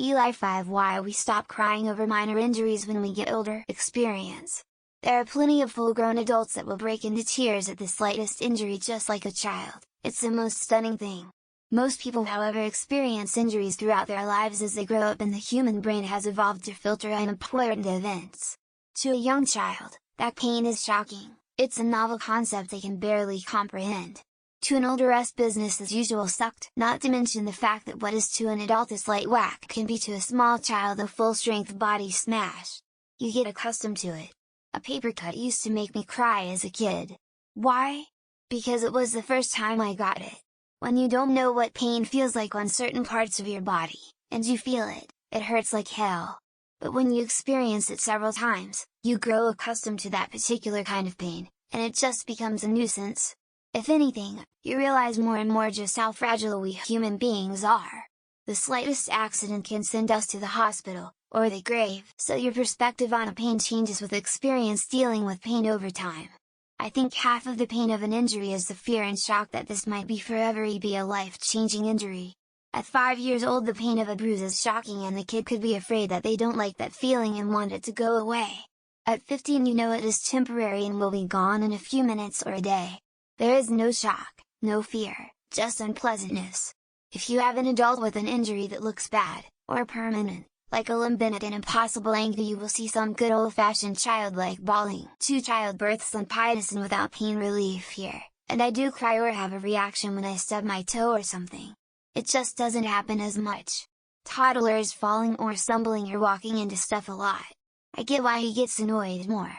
ELI5 Why we stop crying over minor injuries when we get older. Experience. There are plenty of full-grown adults that will break into tears at the slightest injury just like a child. It's the most stunning thing. Most people however experience injuries throughout their lives as they grow up, and the human brain has evolved to filter unimportant events. To a young child, that pain is shocking, it's a novel concept they can barely comprehend. To an older, business as usual sucked. Not to mention the fact that what is to an adult a slight whack can be to a small child a full-strength body smash. You get accustomed to it. A paper cut used to make me cry as a kid. Why? Because it was the first time I got it. When you don't know what pain feels like on certain parts of your body, and you feel it, it hurts like hell. But when you experience it several times, you grow accustomed to that particular kind of pain, and it just becomes a nuisance. If anything, you realize more and more just how fragile we human beings are. The slightest accident can send us to the hospital, or the grave. So your perspective on a pain changes with experience dealing with pain over time. I think half of the pain of an injury is the fear and shock that this might forever be a life-changing injury. At 5 years old the pain of a bruise is shocking, and the kid could be afraid that they don't like that feeling and want it to go away. At 15 you know it is temporary and will be gone in a few minutes or a day. There is no shock, no fear, just unpleasantness. If you have an adult with an injury that looks bad, or permanent, like a limp at an impossible angle, you will see some good old-fashioned childlike bawling. 2 childbirths and Pitocin without pain relief here, and I do cry or have a reaction when I stub my toe or something. It just doesn't happen as much. Toddlers falling or stumbling or walking into stuff a lot. I get why he gets annoyed more.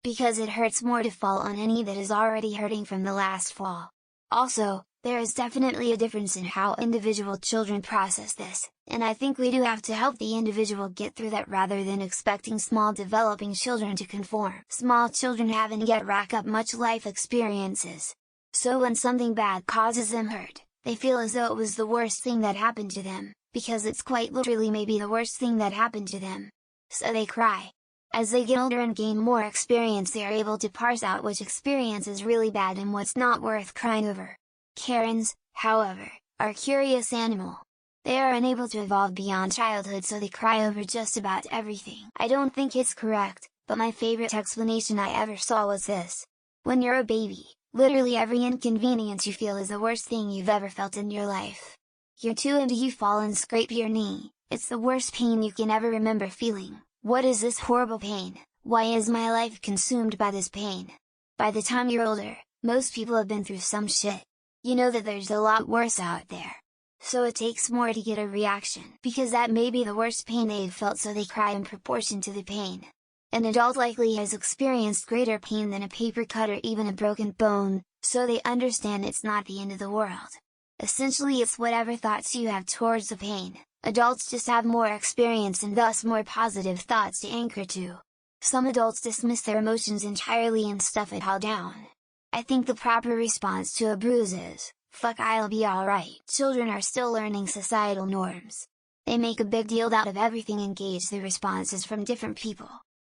Because it hurts more to fall on any that is already hurting from the last fall. Also, there is definitely a difference in how individual children process this, and I think we do have to help the individual get through that rather than expecting small developing children to conform. Small children haven't yet racked up much life experiences. So when something bad causes them hurt, they feel as though it was the worst thing that happened to them, because it's quite literally maybe the worst thing that happened to them. So they cry. As they get older and gain more experience, they are able to parse out which experience is really bad and what's not worth crying over. Karens, however, are a curious animal. They are unable to evolve beyond childhood, so they cry over just about everything. I don't think it's correct, but my favorite explanation I ever saw was this. When you're a baby, literally every inconvenience you feel is the worst thing you've ever felt in your life. You're 2 and you fall and scrape your knee, it's the worst pain you can ever remember feeling. What is this horrible pain? Why is my life consumed by this pain? By the time you're older, most people have been through some shit. You know that there's a lot worse out there. So it takes more to get a reaction, because that may be the worst pain they've felt, so they cry in proportion to the pain. An adult likely has experienced greater pain than a paper cut or even a broken bone, so they understand it's not the end of the world. Essentially it's whatever thoughts you have towards the pain. Adults just have more experience and thus more positive thoughts to anchor to. Some adults dismiss their emotions entirely and stuff it all down. I think the proper response to a bruise is, "Fuck, I'll be alright." Children are still learning societal norms. They make a big deal out of everything and gauge the responses from different people.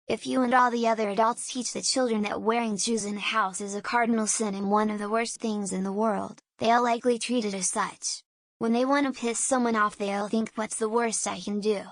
If you and all the other adults teach the children that wearing shoes in the house is a cardinal sin and one of the worst things in the world, they'll likely treat it as such. When they want to piss someone off, they'll think, what's the worst I can do?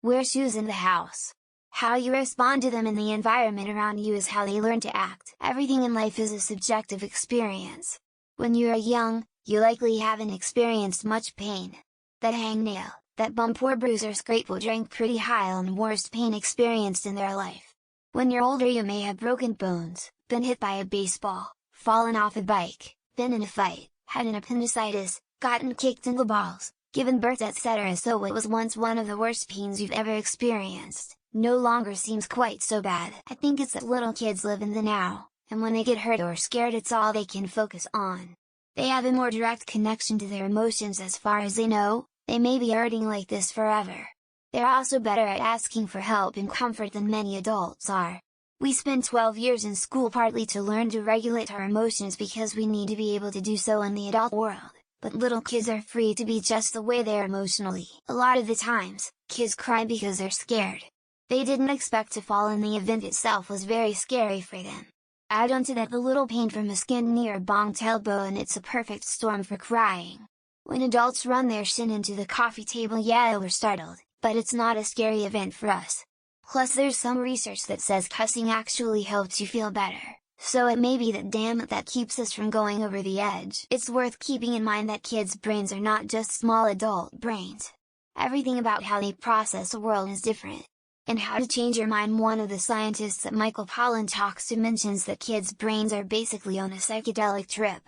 Wear shoes in the house. How you respond to them in the environment around you is how they learn to act. Everything in life is a subjective experience. When you are young, you likely haven't experienced much pain. That hangnail, that bump or bruise or scrape will rank pretty high on the worst pain experienced in their life. When you're older you may have broken bones, been hit by a baseball, fallen off a bike, been in a fight, had an appendicitis, gotten kicked in the balls, given birth, etc. So what was once one of the worst pains you've ever experienced, no longer seems quite so bad. I think it's that little kids live in the now, and when they get hurt or scared it's all they can focus on. They have a more direct connection to their emotions. As far as they know, they may be hurting like this forever. They're also better at asking for help and comfort than many adults are. We spend 12 years in school partly to learn to regulate our emotions because we need to be able to do so in the adult world. But little kids are free to be just the way they are emotionally. A lot of the times, kids cry because they're scared. They didn't expect to fall and the event itself was very scary for them. Add onto that the little pain from a skinned knee or bonked elbow and it's a perfect storm for crying. When adults run their shin into the coffee table, yeah, we're startled, but it's not a scary event for us. Plus there's some research that says cussing actually helps you feel better, so it may be that damn it that keeps us from going over the edge. It's worth keeping in mind that kids' brains are not just small adult brains. Everything about how they process the world is different. In How to Change Your Mind, one of the scientists that Michael Pollan talks to mentions that kids' brains are basically on a psychedelic trip.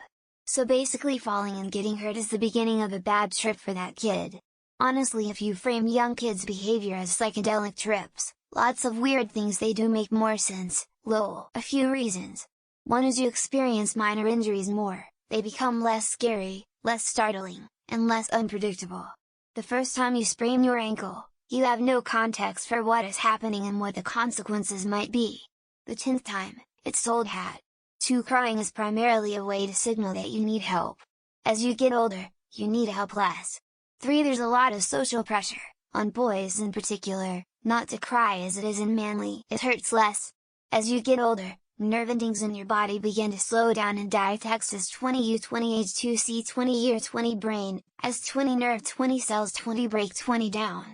So basically falling and getting hurt is the beginning of a bad trip for that kid. Honestly, if you frame young kids' behavior as psychedelic trips, lots of weird things they do make more sense. Lol. A few reasons. One is you experience minor injuries more, they become less scary, less startling, and less unpredictable. The first time you sprain your ankle, you have no context for what is happening and what the consequences might be. The 10th time, it's old hat. 2. Crying is primarily a way to signal that you need help. As you get older, you need help less. 3. There's a lot of social pressure, on boys in particular, not to cry as it is in manly. It hurts less. As you get older, nerve endings in your body begin to slow down and die. Texas 20 U20 age 2C 20 year 20 brain, as 20 nerve 20 cells 20 break 20 down.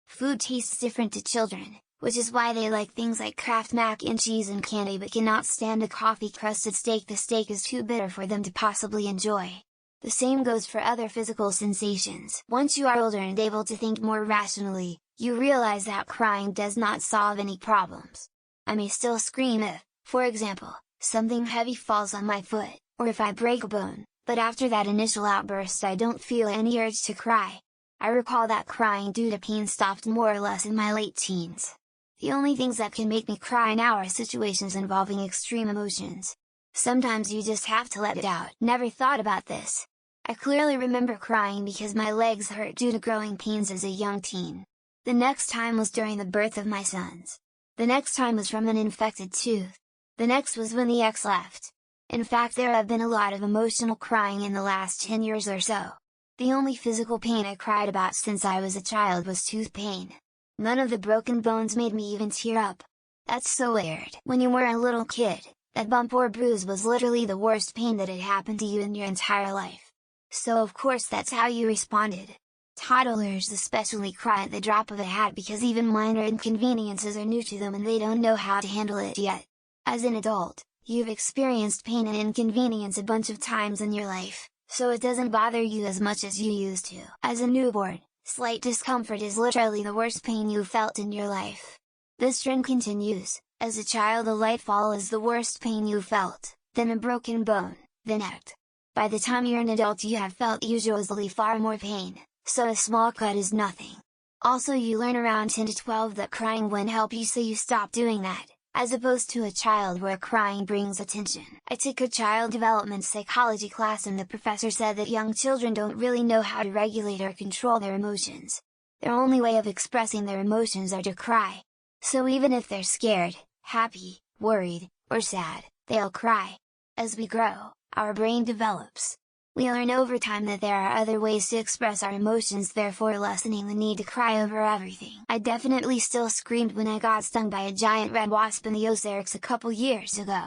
Food tastes different to children, which is why they like things like Kraft mac and cheese and candy but cannot stand a coffee-crusted steak. The steak is too bitter for them to possibly enjoy. The same goes for other physical sensations. Once you are older and able to think more rationally, you realize that crying does not solve any problems. I may still scream if, for example, something heavy falls on my foot, or if I break a bone, but after that initial outburst I don't feel any urge to cry. I recall that crying due to pain stopped more or less in my late teens. The only things that can make me cry now are situations involving extreme emotions. Sometimes you just have to let it out. Never thought about this. I clearly remember crying because my legs hurt due to growing pains as a young teen. The next time was during the birth of my sons. The next time was from an infected tooth. The next was when the ex left. In fact, there have been a lot of emotional crying in the last 10 years or so. The only physical pain I cried about since I was a child was tooth pain. None of the broken bones made me even tear up. That's so weird. When you were a little kid, that bump or bruise was literally the worst pain that had happened to you in your entire life. So of course that's how you responded. Toddlers especially cry at the drop of a hat because even minor inconveniences are new to them and they don't know how to handle it yet. As an adult, you've experienced pain and inconvenience a bunch of times in your life, so it doesn't bother you as much as you used to. As a newborn, slight discomfort is literally the worst pain you've felt in your life. This trend continues. As a child, a light fall is the worst pain you felt, then a broken bone, then act. By the time you're an adult you have felt usually far more pain, so a small cut is nothing. Also, you learn around 10 to 12 that crying won't help you, so you stop doing that, as opposed to a child where crying brings attention. I took a child development psychology class and the professor said that young children don't really know how to regulate or control their emotions. Their only way of expressing their emotions are to cry. So even if they're scared, happy, worried, or sad, they'll cry. As we grow, our brain develops. We learn over time that there are other ways to express our emotions, therefore lessening the need to cry over everything. I definitely still screamed when I got stung by a giant red wasp in the Ozarks a couple years ago.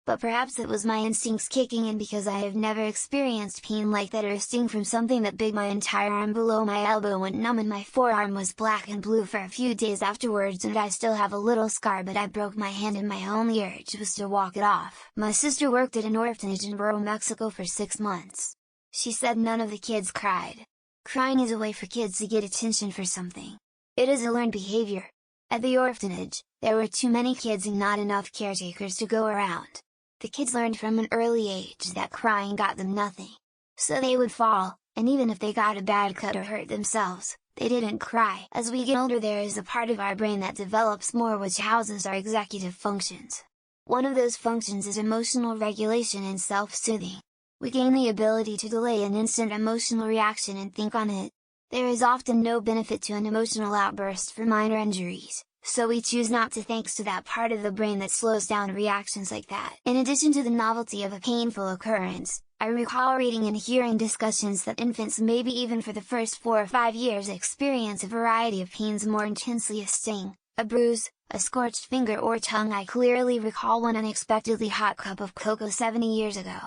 But perhaps it was my instincts kicking in because I have never experienced pain like that or a sting from something that big. My entire arm below my elbow went numb and my forearm was black and blue for a few days afterwards, and I still have a little scar, but I broke my hand and my only urge was to walk it off. My sister worked at an orphanage in rural Mexico for 6 months. She said none of the kids cried. Crying is a way for kids to get attention for something. It is a learned behavior. At the orphanage, there were too many kids and not enough caretakers to go around. The kids learned from an early age that crying got them nothing. So they would fall, and even if they got a bad cut or hurt themselves, they didn't cry. As we get older, there is a part of our brain that develops more, which houses our executive functions. One of those functions is emotional regulation and self-soothing. We gain the ability to delay an instant emotional reaction and think on it. There is often no benefit to an emotional outburst for minor injuries, so we choose not to, thanks to that part of the brain that slows down reactions like that. In addition to the novelty of a painful occurrence, I recall reading and hearing discussions that infants, maybe even for the first 4 or 5 years, experience a variety of pains more intensely: a sting, a bruise, a scorched finger or tongue. I clearly recall one unexpectedly hot cup of cocoa 70 years ago.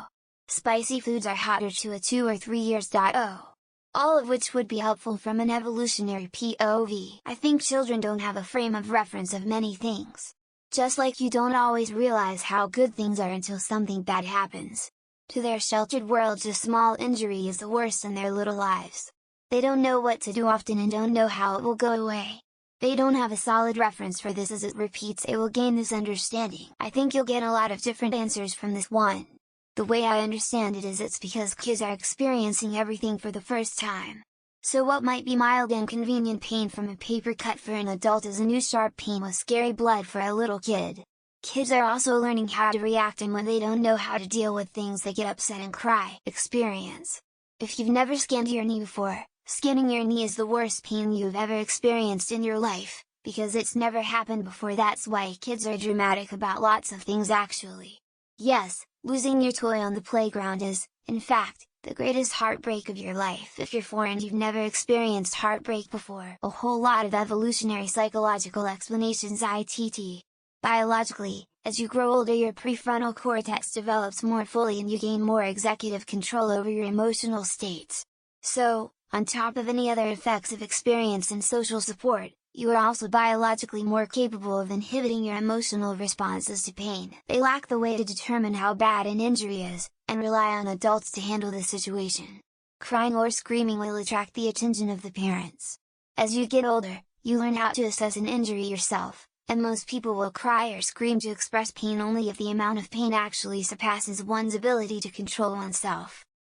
Spicy foods are hotter to a 2 or 3 years. all of which would be helpful from an evolutionary POV. I think children don't have a frame of reference of many things. Just like you don't always realize how good things are until something bad happens. To their sheltered worlds, a small injury is the worst in their little lives. They don't know what to do often and don't know how it will go away. They don't have a solid reference for this. As it repeats, it will gain this understanding. I think you'll get a lot of different answers from this one. The way I understand it is it's because kids are experiencing everything for the first time. So what might be mild inconvenient pain from a paper cut for an adult is a new sharp pain with scary blood for a little kid. Kids are also learning how to react, and when they don't know how to deal with things they get upset and cry. Experience. If you've never scanned your knee before, skinning your knee is the worst pain you've ever experienced in your life, because it's never happened before. That's why kids are dramatic about lots of things actually. Yes, losing your toy on the playground is, in fact, the greatest heartbreak of your life. If you're 4 and you've never experienced heartbreak before. A whole lot of evolutionary psychological explanations. Biologically, as you grow older, your prefrontal cortex develops more fully and you gain more executive control over your emotional states. So, on top of any other effects of experience and social support, you are also biologically more capable of inhibiting your emotional responses to pain. They lack the way to determine how bad an injury is, and rely on adults to handle the situation. Crying or screaming will attract the attention of the parents. As you get older, you learn how to assess an injury yourself, and most people will cry or scream to express pain only if the amount of pain actually surpasses one's ability to control oneself.